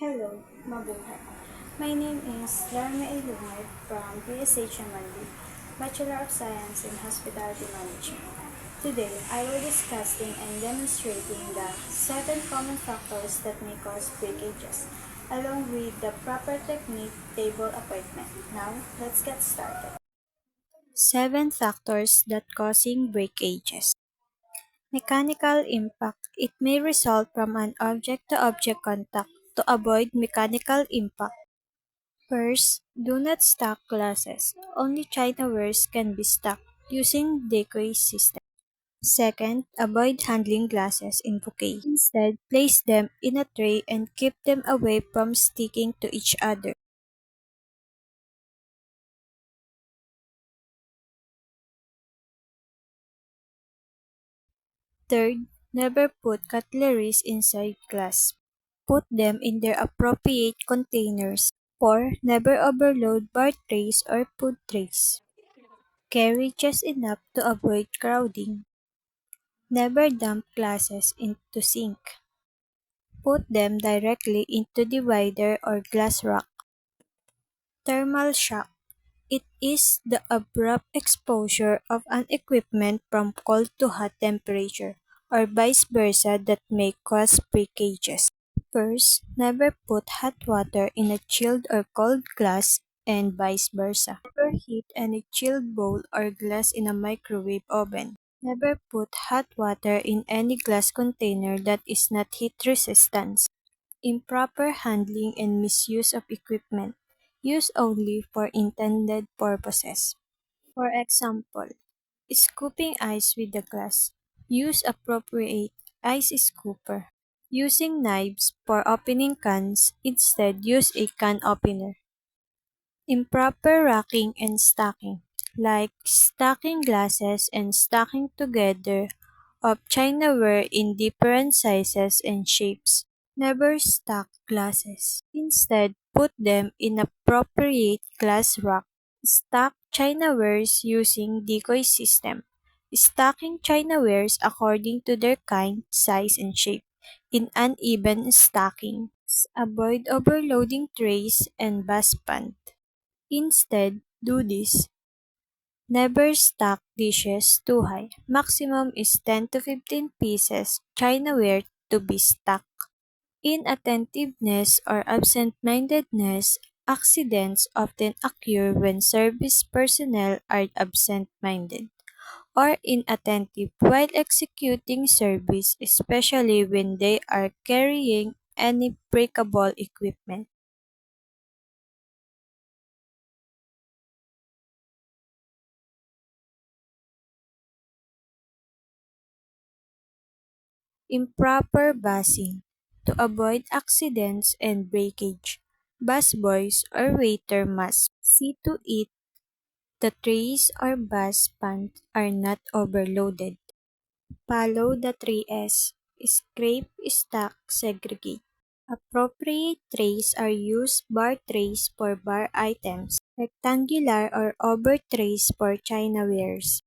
Hello, mabuhay. My name is Larma Ilumay from PSHMND, Bachelor of Science in Hospitality Management. Today, I will discussing and demonstrating the 7 common factors that may cause breakages, along with the proper technique table appointment. Now, let's get started. 7 factors that causing breakages. Mechanical impact. It may result from an object-to-object contact. To avoid mechanical impact, first, do not stack glasses. Only Chinawares can be stacked using decoy system. Second, avoid handling glasses in bouquet. Instead, place them in a tray and keep them away from sticking to each other. Third, never put cutleries inside glass. Put them in their appropriate containers. 4. Never overload bar trays or food trays. Carry just enough to avoid crowding. Never dump glasses into sink. Put them directly into divider or glass rack. Thermal shock. It is the abrupt exposure of an equipment from cold to hot temperature, or vice versa, that may cause breakages. First, never put hot water in a chilled or cold glass and vice versa. Never heat any chilled bowl or glass in a microwave oven. Never put hot water in any glass container that is not heat resistant. Improper handling and misuse of equipment. Use only for intended purposes. For example, scooping ice with the glass. Use appropriate ice scooper. Using knives for opening cans, instead use a can opener. Improper racking and stacking, like stacking glasses and stacking together of chinaware in different sizes and shapes. Never stack glasses. Instead, put them in appropriate glass rack. Stack chinawares using decoy system. Stacking chinawares according to their kind, size, and shape. In uneven stacking, avoid overloading trays and busband. Instead, do this. Never stack dishes too high. Maximum is 10 to 15 pieces chinaware to be stacked. Inattentiveness or absent-mindedness. Accidents often occur when service personnel are absent-minded or inattentive while executing service, especially when they are carrying any breakable equipment. Improper busing. To avoid accidents and breakage, busboys or waiter must see to it the trays or bus pans are not overloaded. Follow the 3S. Scrape, stack, segregate. Appropriate trays are used: bar trays for bar items, rectangular or oval trays for chinawares.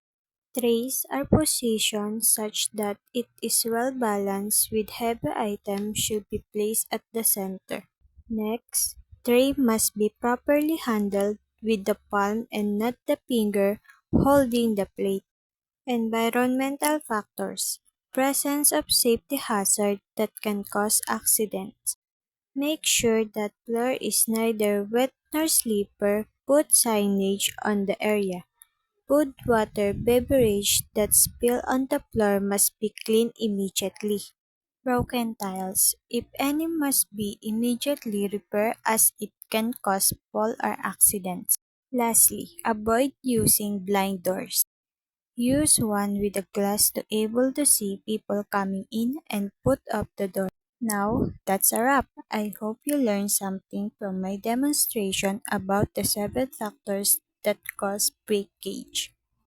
Trays are positioned such that it is well balanced, with heavy items should be placed at the center. Next, tray must be properly handled with the palm and not the finger holding the plate. Environmental factors. Presence of safety hazard that can cause accidents. Make sure that floor is neither wet nor slippery. Put signage on the area. Food, water, beverage that spill on the floor must be cleaned immediately. Broken tiles, if any, must be immediately repaired as it can cause fall or accidents. Lastly, avoid using blind doors. Use one with a glass to able to see people coming in and put up the door. Now, that's a wrap. I hope you learned something from my demonstration about the 7 factors that cause breakage.